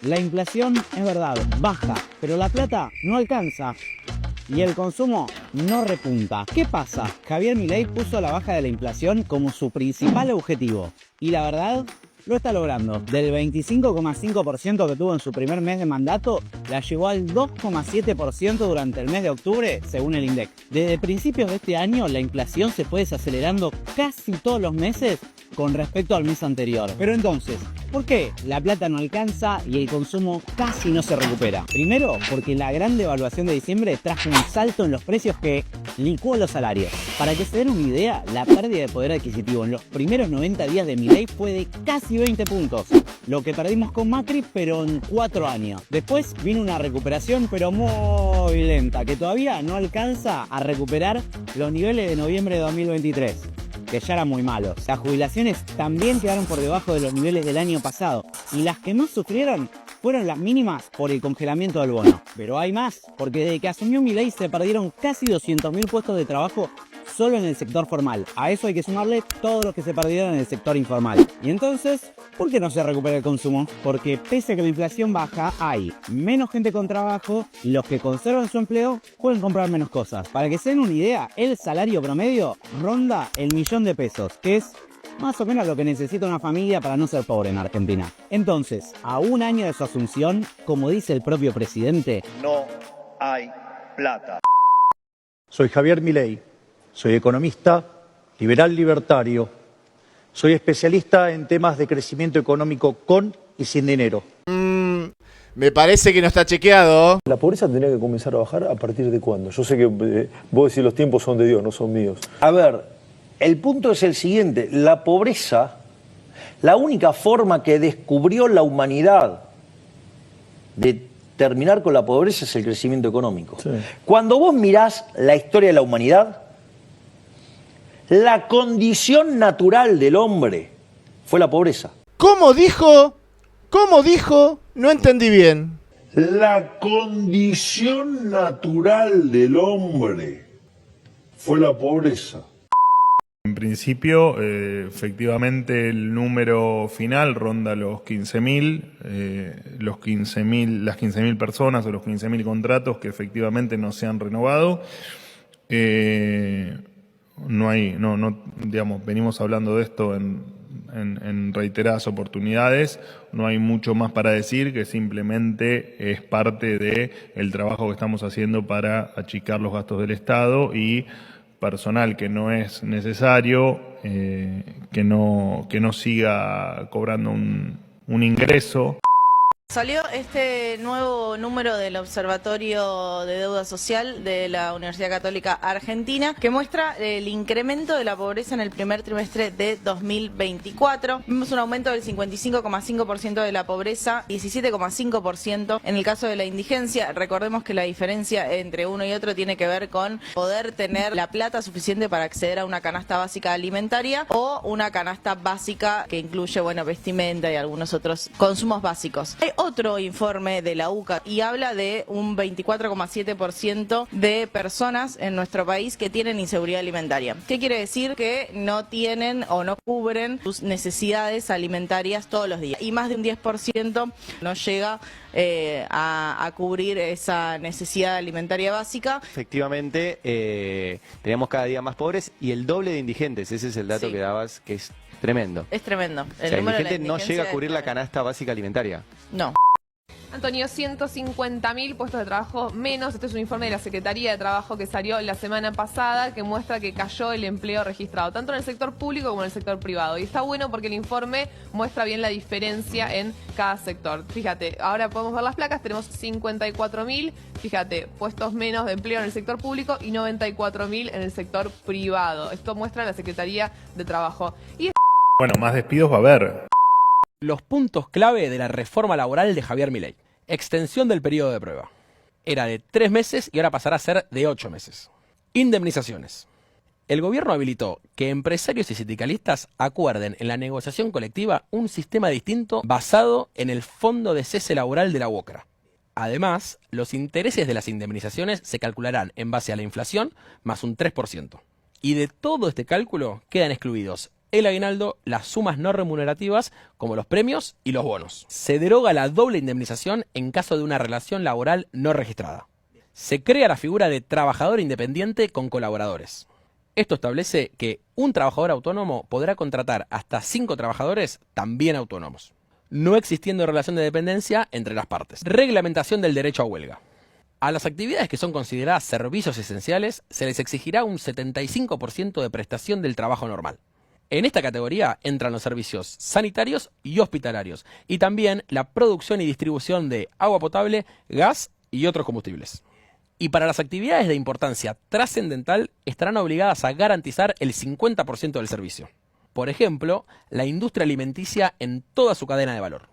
la inflación es verdad, baja, pero la plata no alcanza y el consumo no repunta. ¿Qué pasa? Javier Milei puso la baja de la inflación como su principal objetivo y la verdad lo está logrando. Del 25,5% que tuvo en su primer mes de mandato, la llevó al 2,7% durante el mes de octubre, según el INDEC. Desde principios de este año, la inflación se fue desacelerando casi todos los meses con respecto al mes anterior. Pero entonces, ¿por qué la plata no alcanza y el consumo casi no se recupera? Primero, porque la gran devaluación de diciembre trajo un salto en los precios que licuó los salarios. Para que se den una idea, la pérdida de poder adquisitivo en los primeros 90 días de Milei fue de casi 20 puntos, lo que perdimos con Macri, pero en 4 años. Después vino una recuperación, pero muy lenta, que todavía no alcanza a recuperar los niveles de noviembre de 2023. Que ya eran muy malos. Las jubilaciones también quedaron por debajo de los niveles del año pasado y las que más sufrieron fueron las mínimas por el congelamiento del bono. Pero hay más, porque desde que asumió Milei se perdieron casi 200.000 puestos de trabajo solo en el sector formal. A eso hay que sumarle todos los que se perdieron en el sector informal. Y entonces, ¿por qué no se recupera el consumo? Porque pese a que la inflación baja, hay menos gente con trabajo y los que conservan su empleo pueden comprar menos cosas. Para que se den una idea, el salario promedio ronda el $1.000.000, que es más o menos lo que necesita una familia para no ser pobre en Argentina. Entonces, a un año de su asunción, como dice el propio presidente, no hay plata. Soy Javier Milei, soy economista, liberal libertario, soy especialista en temas de crecimiento económico con y sin dinero. Me parece que no está chequeado. La pobreza tendría que comenzar a bajar ¿a partir de cuándo? Yo sé que vos decís los tiempos son de Dios, no son míos. A ver, el punto es el siguiente. La pobreza, la única forma que descubrió la humanidad de terminar con la pobreza es el crecimiento económico. Sí. Cuando vos mirás la historia de la humanidad, la condición natural del hombre fue la pobreza. ¿Cómo dijo? ¿Cómo dijo? No entendí bien. La condición natural del hombre fue la pobreza. En principio, efectivamente, el número final ronda los 15.000, las 15.000 personas o los 15.000 contratos que efectivamente no se han renovado. Digamos, venimos hablando de esto en reiteradas oportunidades. No hay mucho más para decir, que simplemente es parte del trabajo que estamos haciendo para achicar los gastos del Estado y personal que no es necesario, que no siga cobrando un ingreso. Salió este nuevo número del Observatorio de Deuda Social de la Universidad Católica Argentina, que muestra el incremento de la pobreza en el primer trimestre de 2024. Vimos un aumento del 55,5% de la pobreza, 17,5% en el caso de la indigencia. Recordemos que la diferencia entre uno y otro tiene que ver con poder tener la plata suficiente para acceder a una canasta básica alimentaria o una canasta básica que incluye, vestimenta y algunos otros consumos básicos. Hay otro informe de la UCA y habla de un 24,7% de personas en nuestro país que tienen inseguridad alimentaria. ¿Qué quiere decir? Que no tienen o no cubren sus necesidades alimentarias todos los días. Y más de un 10% no llega a cubrir esa necesidad alimentaria básica. Efectivamente, tenemos cada día más pobres y el doble de indigentes. Ese es el dato que dabas, que es tremendo. Es tremendo. El indigente no llega a cubrir la canasta básica alimentaria. No. Antonio, 150.000 puestos de trabajo menos. Este es un informe de la Secretaría de Trabajo que salió la semana pasada, que muestra que cayó el empleo registrado, tanto en el sector público como en el sector privado. Y está bueno porque el informe muestra bien la diferencia en cada sector. Fíjate, ahora podemos ver las placas, tenemos 54.000, fíjate, puestos menos de empleo en el sector público y 94.000 en el sector privado. Esto muestra la Secretaría de Trabajo. Bueno, más despidos va a haber. Los puntos clave de la reforma laboral de Javier Milei. Extensión del periodo de prueba. Era de 3 meses y ahora pasará a ser de 8 meses. Indemnizaciones. El gobierno habilitó que empresarios y sindicalistas acuerden en la negociación colectiva un sistema distinto basado en el fondo de cese laboral de la UOCRA. Además, los intereses de las indemnizaciones se calcularán en base a la inflación más un 3%. Y de todo este cálculo quedan excluidos el aguinaldo, las sumas no remunerativas como los premios y los bonos. Se deroga la doble indemnización en caso de una relación laboral no registrada. Se crea la figura de trabajador independiente con colaboradores. Esto establece que un trabajador autónomo podrá contratar hasta 5 trabajadores también autónomos, no existiendo relación de dependencia entre las partes. Reglamentación del derecho a huelga. A las actividades que son consideradas servicios esenciales se les exigirá un 75% de prestación del trabajo normal. En esta categoría entran los servicios sanitarios y hospitalarios, y también la producción y distribución de agua potable, gas y otros combustibles. Y para las actividades de importancia trascendental estarán obligadas a garantizar el 50% del servicio. Por ejemplo, la industria alimenticia en toda su cadena de valor.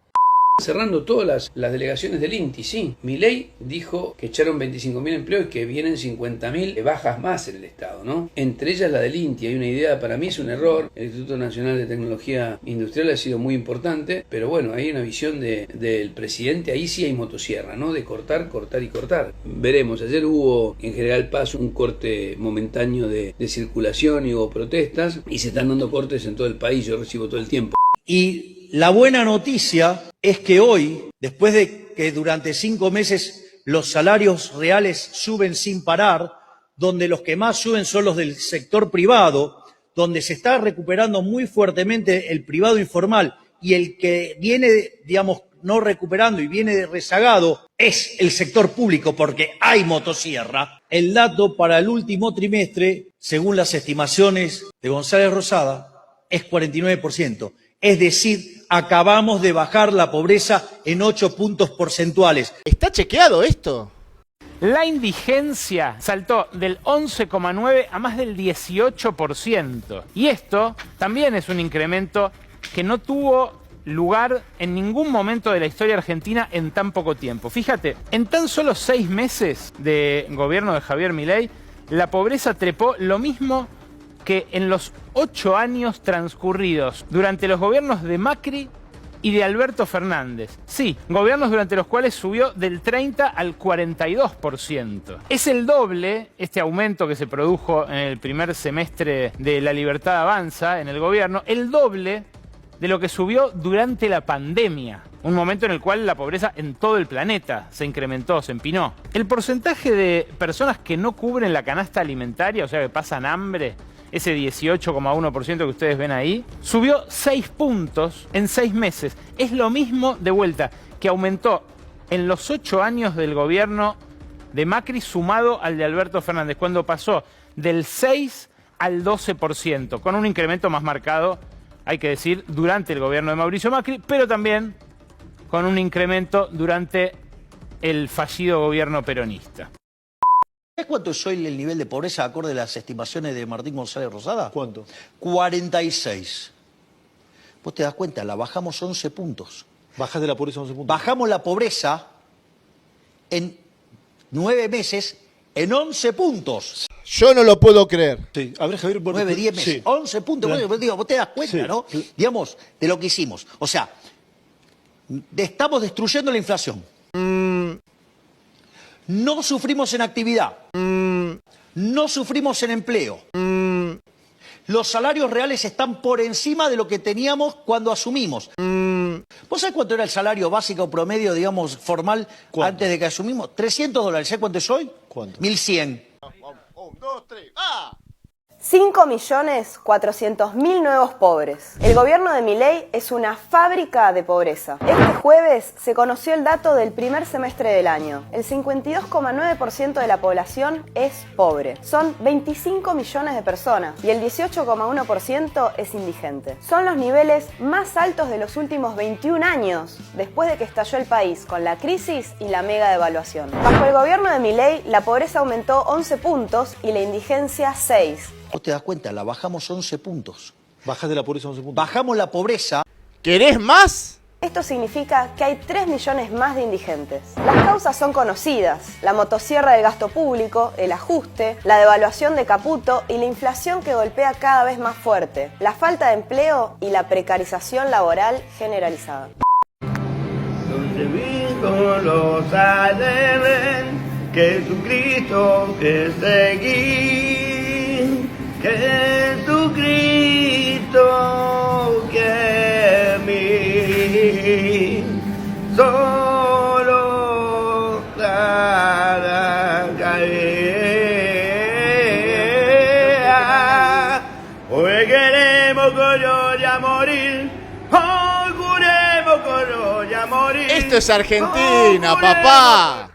Cerrando todas las delegaciones del INTI, sí. Milei dijo que echaron 25.000 empleos y que vienen 50.000 bajas más en el Estado, ¿no? Entre ellas la del INTI. Hay una idea, para mí es un error. El Instituto Nacional de Tecnología Industrial ha sido muy importante, pero bueno, hay una visión del presidente, ahí sí hay motosierra, ¿no? De cortar, cortar y cortar. Veremos. Ayer hubo en General Paz un corte momentáneo de circulación y hubo protestas y se están dando cortes en todo el país, yo recibo todo el tiempo. Y la buena noticia es que hoy, después de que durante 5 meses los salarios reales suben sin parar, donde los que más suben son los del sector privado, donde se está recuperando muy fuertemente el privado informal y el que viene, digamos, no recuperando y viene rezagado es el sector público porque hay motosierra. El dato para el último trimestre, según las estimaciones de González Rosada, es 49%. Es decir, acabamos de bajar la pobreza en 8 puntos porcentuales. ¿Está chequeado esto? La indigencia saltó del 11,9 a más del 18%. Y esto también es un incremento que no tuvo lugar en ningún momento de la historia argentina en tan poco tiempo. Fíjate, en tan solo 6 meses de gobierno de Javier Milei, la pobreza trepó lo mismo que en los 8 años transcurridos durante los gobiernos de Macri y de Alberto Fernández. Sí, gobiernos durante los cuales subió del 30 al 42%. Es el doble, este aumento que se produjo en el primer semestre de La Libertad Avanza en el gobierno, el doble de lo que subió durante la pandemia. Un momento en el cual la pobreza en todo el planeta se incrementó, se empinó. El porcentaje de personas que no cubren la canasta alimentaria, o sea que pasan hambre, ese 18,1% que ustedes ven ahí, subió 6 puntos en 6 meses. Es lo mismo de vuelta que aumentó en los 8 años del gobierno de Macri sumado al de Alberto Fernández, cuando pasó del 6 al 12%, con un incremento más marcado, hay que decir, durante el gobierno de Mauricio Macri, pero también con un incremento durante el fallido gobierno peronista. ¿Sabes cuánto es hoy el nivel de pobreza acorde a las estimaciones de Martín González Rosada? ¿Cuánto? 46. Vos te das cuenta, la bajamos 11 puntos. ¿Bajás de la pobreza 11 puntos? Bajamos la pobreza en 9 meses en 11 puntos. Yo no lo puedo creer. Sí, a ver, Javier, 9, 10 meses, sí. 11 puntos. Claro. Digo, vos te das cuenta, Sí. ¿no? Digamos, de lo que hicimos. O sea, estamos destruyendo la inflación. No sufrimos en actividad. No sufrimos en empleo. Los salarios reales están por encima de lo que teníamos cuando asumimos. ¿Vos sabés cuánto era el salario básico promedio, digamos, formal, antes de que asumimos? $300. ¿Sabés cuánto es hoy? ¿Cuánto? 1.100. 1, 2, 3, ¡ah! 5.400.000 nuevos pobres. El gobierno de Milei es una fábrica de pobreza. Este jueves se conoció el dato del primer semestre del año. El 52,9% de la población es pobre. Son 25 millones de personas y el 18,1% es indigente. Son los niveles más altos de los últimos 21 años, después de que estalló el país con la crisis y la mega devaluación. Bajo el gobierno de Milei, la pobreza aumentó 11 puntos y la indigencia 6. Vos te das cuenta, la bajamos 11 puntos. ¿Bajás de la pobreza 11 puntos? Bajamos la pobreza. ¿Querés más? Esto significa que hay 3 millones más de indigentes. Las causas son conocidas: la motosierra del gasto público, el ajuste, la devaluación de Caputo y la inflación que golpea cada vez más fuerte, la falta de empleo y la precarización laboral generalizada. Los aleben, Jesucristo que seguí, Jesucristo solo la cadena. Hoy queremos con ya morir, hoy juremos con ya morir. Esto es Argentina, papá.